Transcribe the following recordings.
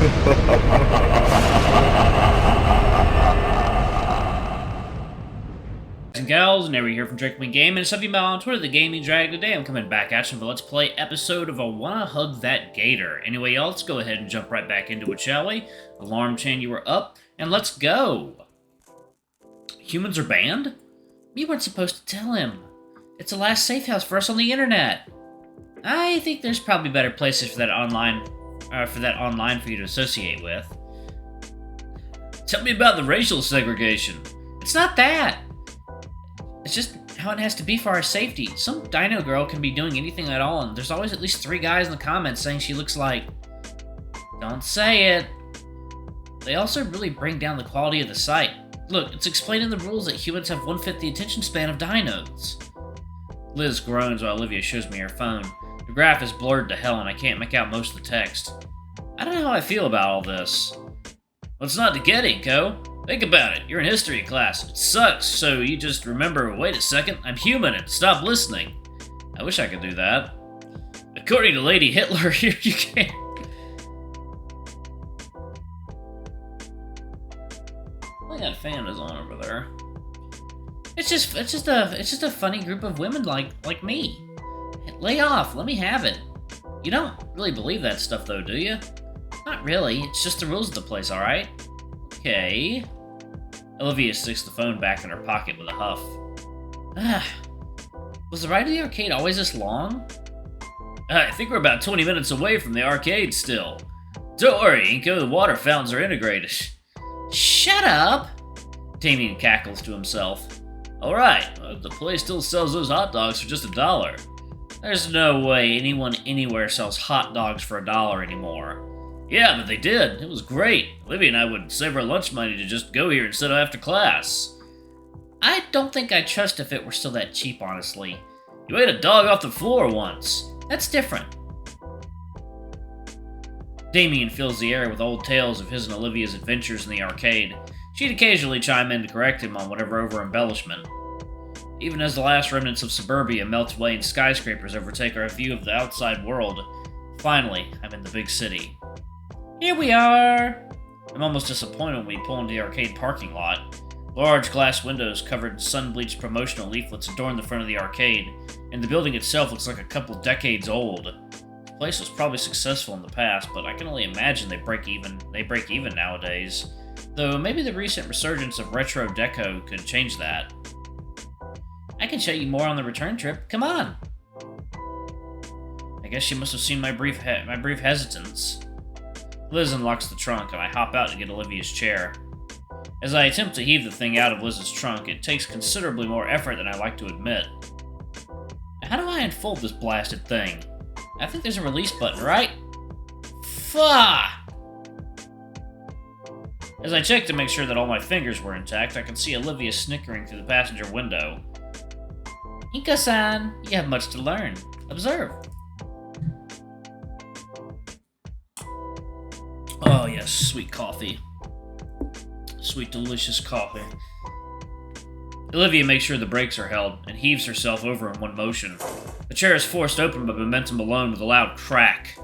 And gals, and everybody here from Drake Game, and something about on Twitter, the Gaming Drag. Today I'm coming back at you for Let's Play episode of I Wanna Hug That Gator. Anyway, y'all, let's go ahead and jump right back into it, shall we? Alarm chain, you were up, and let's go! Humans are banned? You weren't supposed to tell him. It's the last safe house for us on the internet. I think there's probably better places for that online for you to associate with. Tell me about the racial segregation. It's not that. It's just how it has to be for our safety. Some dino girl can be doing anything at all, and there's always at least 3 guys in the comments saying she looks like... Don't say it. They also really bring down the quality of the site. Look, it's explaining the rules that humans have 1/5 the attention span of dinos. Liz groans while Olivia shows me her phone. The graph is blurred to hell and I can't make out most of the text. I don't know how I feel about all this. What's not to get, Inco? Think about it, you're in history class. It sucks, so you just remember, wait a second, I'm human and stop listening. I wish I could do that. According to Lady Hitler, here you can't. Well, that fan is on over there. It's just a funny group of women like me. Lay off, let me have it. You don't really believe that stuff though, do you? Not really, it's just the rules of the place, alright? Okay. Olivia sticks the phone back in her pocket with a huff. Was the ride to the arcade always this long? I think we're about 20 minutes away from the arcade still. Don't worry, Inco, the water fountains are integrated. Shut up! Damien cackles to himself. Alright, the place still sells those hot dogs for just $1. There's no way anyone anywhere sells hot dogs for $1 anymore. Yeah, but they did. It was great. Olivia and I would save our lunch money to just go here instead of after class. I don't think I'd trust if it were still that cheap, honestly. You ate a dog off the floor once. That's different. Damien fills the air with old tales of his and Olivia's adventures in the arcade. She'd occasionally chime in to correct him on whatever over-embellishment. Even as the last remnants of suburbia melt away and skyscrapers overtake our view of the outside world, finally, I'm in the big city. Here we are! I'm almost disappointed when we pull into the arcade parking lot. Large glass windows covered in sun-bleached promotional leaflets adorn the front of the arcade, and the building itself looks like a couple decades old. The place was probably successful in the past, but I can only imagine they break even nowadays. Though maybe the recent resurgence of retro deco could change that. I can show you more on the return trip. Come on! I guess she must have seen my brief hesitance. Liz unlocks the trunk, and I hop out to get Olivia's chair. As I attempt to heave the thing out of Liz's trunk, it takes considerably more effort than I like to admit. How do I unfold this blasted thing? I think there's a release button, right? Fuck! As I check to make sure that all my fingers were intact, I can see Olivia snickering through the passenger window. Inco-san, you have much to learn. Observe. Oh yes, sweet coffee. Sweet, delicious coffee. Olivia makes sure the brakes are held and heaves herself over in one motion. The chair is forced open by momentum alone with a loud crack.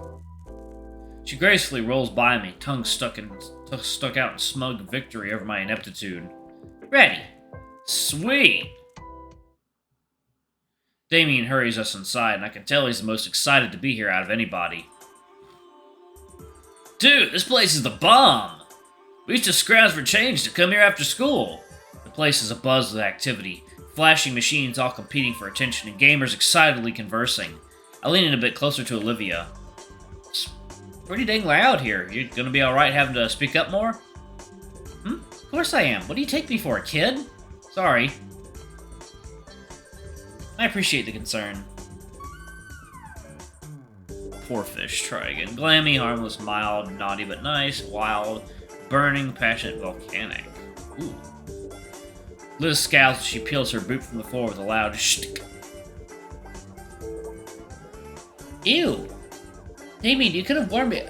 She gracefully rolls by me, tongue stuck out in smug victory over my ineptitude. Ready. Sweet! Damien hurries us inside, and I can tell he's the most excited to be here out of anybody. Dude, this place is the bomb! We used to scrounge for change to come here after school. The place is abuzz with activity, flashing machines all competing for attention and gamers excitedly conversing. I lean in a bit closer to Olivia. It's pretty dang loud here. You gonna be alright having to speak up more? Of course I am. What do you take me for, a kid? Sorry. I appreciate the concern. Poor fish, try again. Glammy, harmless, mild, naughty but nice, wild, burning, passionate, volcanic. Ooh. Liz scowls as she peels her boot from the floor with a loud shtick. Ew! Damien, you could have warned me.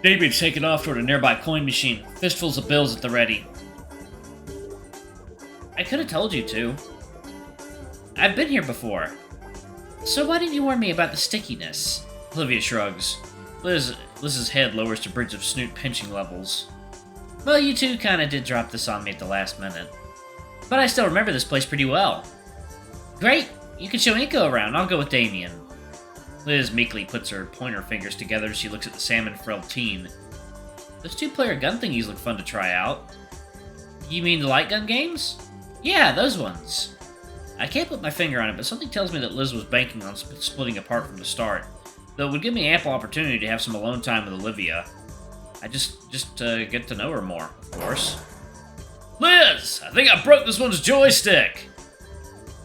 Damien's taken off toward a nearby coin machine, fistfuls of bills at the ready. I could have told you to. I've been here before. So why didn't you warn me about the stickiness? Olivia shrugs. Liz's head lowers to bridge of snoot pinching levels. Well, you two kinda did drop this on me at the last minute. But I still remember this place pretty well. Great! You can show Inco around. I'll go with Damien. Liz meekly puts her pointer fingers together as she looks at the salmon-frilled teen. Those two-player gun thingies look fun to try out. You mean the light gun games? Yeah, those ones. I can't put my finger on it, but something tells me that Liz was banking on splitting apart from the start. Though it would give me ample opportunity to have some alone time with Olivia. I just get to know her more, of course. Liz! I think I broke this one's joystick!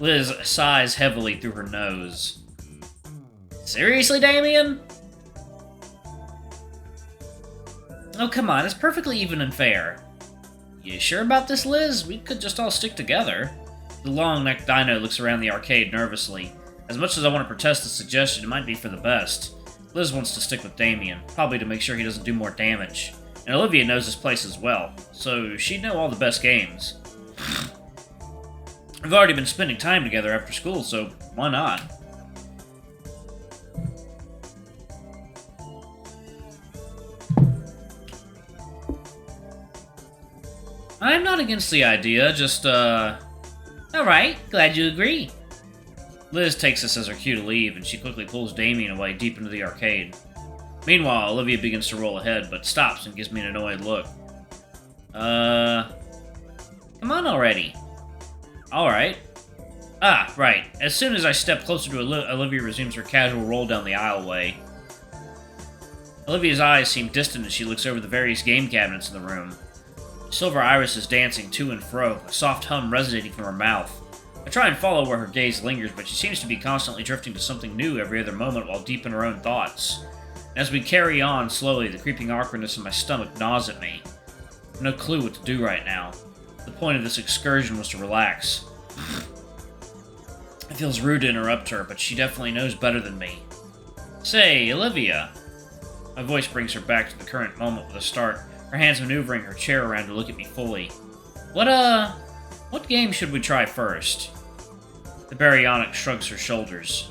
Liz sighs heavily through her nose. Seriously, Damien? Oh, come on, it's perfectly even and fair. You sure about this, Liz? We could just all stick together. The long-necked dino looks around the arcade nervously. As much as I want to protest the suggestion, it might be for the best. Liz wants to stick with Damien, probably to make sure he doesn't do more damage. And Olivia knows this place as well, so she'd know all the best games. We've already been spending time together after school, so why not? I'm not against the idea, just, Alright, glad you agree. Liz takes this as her cue to leave, and she quickly pulls Damien away deep into the arcade. Meanwhile, Olivia begins to roll ahead, but stops and gives me an annoyed look. Come on already. Alright. Ah, right. As soon as I step closer to Olivia resumes her casual roll down the aisleway. Olivia's eyes seem distant as she looks over the various game cabinets in the room. Silver irises dancing to and fro, a soft hum resonating from her mouth. I try and follow where her gaze lingers, but she seems to be constantly drifting to something new every other moment while deep in her own thoughts. As we carry on slowly, the creeping awkwardness in my stomach gnaws at me. I have no clue what to do right now. The point of this excursion was to relax. It feels rude to interrupt her, but she definitely knows better than me. Say, Olivia. My voice brings her back to the current moment with a start, her hands maneuvering her chair around to look at me fully. What game should we try first? The baryonyx shrugs her shoulders.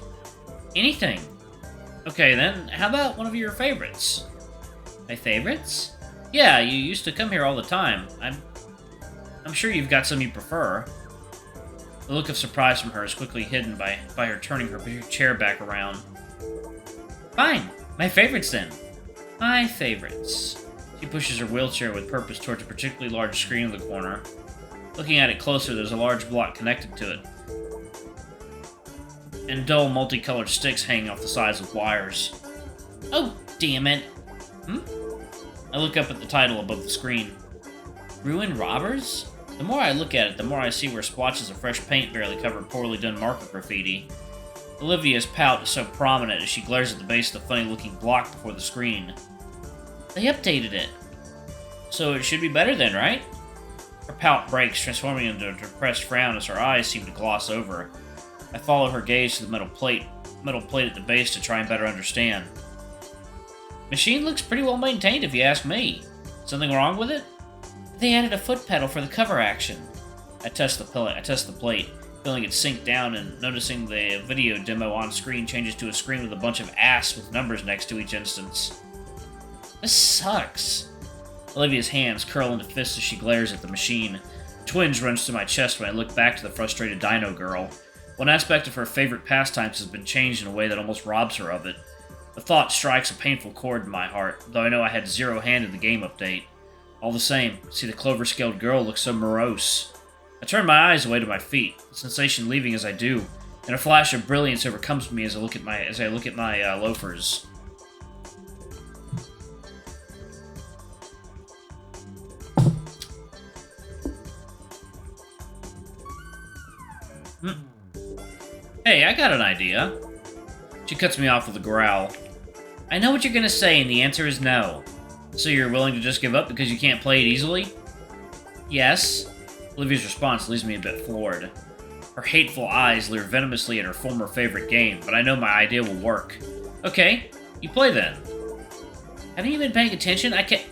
Anything. Okay then, how about one of your favorites? My favorites? Yeah, you used to come here all the time. I'm sure you've got some you prefer. The look of surprise from her is quickly hidden by her turning her chair back around. Fine, my favorites then. My favorites. She pushes her wheelchair with purpose towards a particularly large screen in the corner. Looking at it closer, there's a large block connected to it, and dull, multicolored sticks hanging off the sides with wires. Oh, damn it! I look up at the title above the screen. Ruined Robbers? The more I look at it, the more I see where splotches of fresh paint barely cover poorly done marker graffiti. Olivia's pout is so prominent as she glares at the base of the funny-looking block before the screen. They updated it. So it should be better then, right? Her pout breaks, transforming into a depressed frown as her eyes seem to gloss over. I follow her gaze to the metal plate at the base to try and better understand. Machine looks pretty well maintained if you ask me. Something wrong with it? They added a foot pedal for the cover action. I test the plate, feeling it sink down and noticing the video demo on screen changes to a screen with a bunch of ass with numbers next to each instance. This sucks. Olivia's hands curl into fists as she glares at the machine. A twinge runs to my chest when I look back to the frustrated dino girl. One aspect of her favorite pastimes has been changed in a way that almost robs her of it. The thought strikes a painful chord in my heart, though I know I had zero hand in the game update. All the same, see the clover-scaled girl look so morose. I turn my eyes away to my feet, the sensation leaving as I do, and a flash of brilliance overcomes me as I look at my loafers. Hey, I got an idea. She cuts me off with a growl. I know what you're gonna say, and the answer is no. So you're willing to just give up because you can't play it easily? Yes. Olivia's response leaves me a bit floored. Her hateful eyes leer venomously at her former favorite game, but I know my idea will work. Okay, you play then. Haven't you been paying attention? I can't...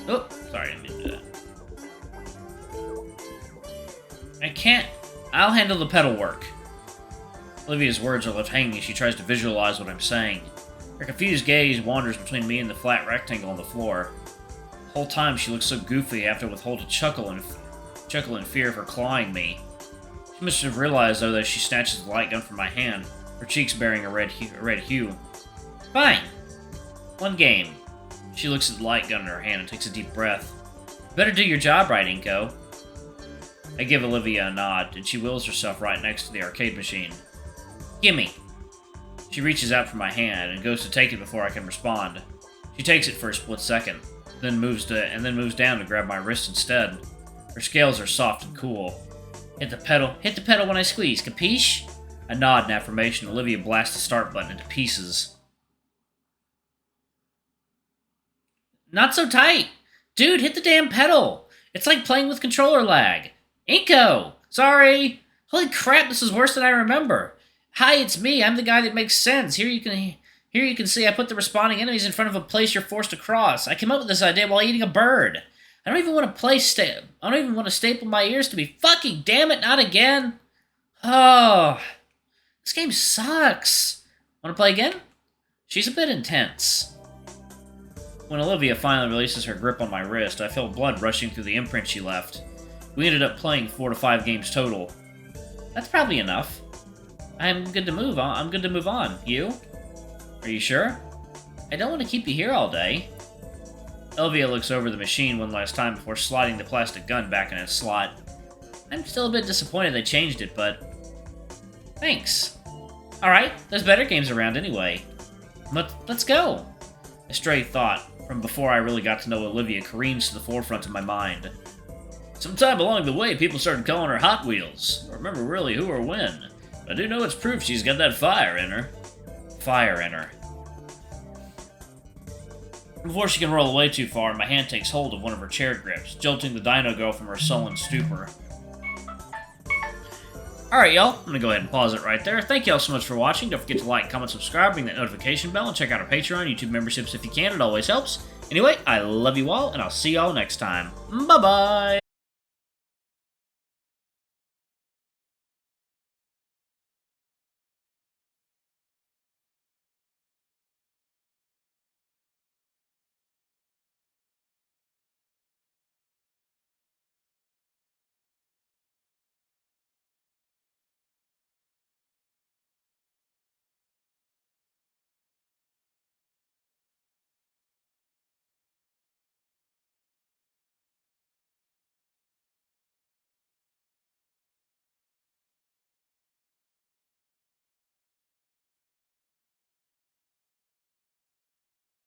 Oh, sorry, I didn't mean to do that. I can't... I'll handle the pedal work. Olivia's words are left hanging as she tries to visualize what I'm saying. Her confused gaze wanders between me and the flat rectangle on the floor. The whole time she looks so goofy I have to withhold a chuckle in fear of her clawing me. She must have realized, though, that she snatches the light gun from my hand, her cheeks bearing a red hue. Fine. One game. She looks at the light gun in her hand and takes a deep breath. Better do your job right, Inco. I give Olivia a nod, and she wheels herself right next to the arcade machine. Gimme. She reaches out for my hand and goes to take it before I can respond. She takes it for a split second, then moves down to grab my wrist instead. Her scales are soft and cool. Hit the pedal when I squeeze, capiche? I nod in affirmation. Olivia blasts the start button into pieces. Not so tight! Dude, hit the damn pedal! It's like playing with controller lag. Inco! Sorry! Holy crap, this is worse than I remember. Hi, it's me. I'm the guy that makes sense. Here you can see I put the responding enemies in front of a place you're forced to cross. I came up with this idea while eating a bird. I don't even want to staple my ears to be fucking damn it, not again. Oh, this game sucks. Want to play again? She's a bit intense. When Olivia finally releases her grip on my wrist, I feel blood rushing through the imprint she left. We ended up playing 4 to 5 games total. That's probably enough. I'm good to move on. You? Are you sure? I don't want to keep you here all day. Olivia looks over the machine one last time before sliding the plastic gun back in its slot. I'm still a bit disappointed they changed it, but... Thanks. Alright, there's better games around anyway. Let's go. A stray thought from before I really got to know Olivia careens to the forefront of my mind. Sometime along the way, people started calling her Hot Wheels. I don't remember really who or when. But I do know it's proof she's got that fire in her. Fire in her. Before she can roll away too far, my hand takes hold of one of her chair grips, jolting the Dino Girl from her sullen stupor. Alright, y'all. I'm going to go ahead and pause it right there. Thank y'all so much for watching. Don't forget to like, comment, subscribe, ring that notification bell, and check out our Patreon, YouTube memberships if you can. It always helps. Anyway, I love you all, and I'll see y'all next time. Bye-bye!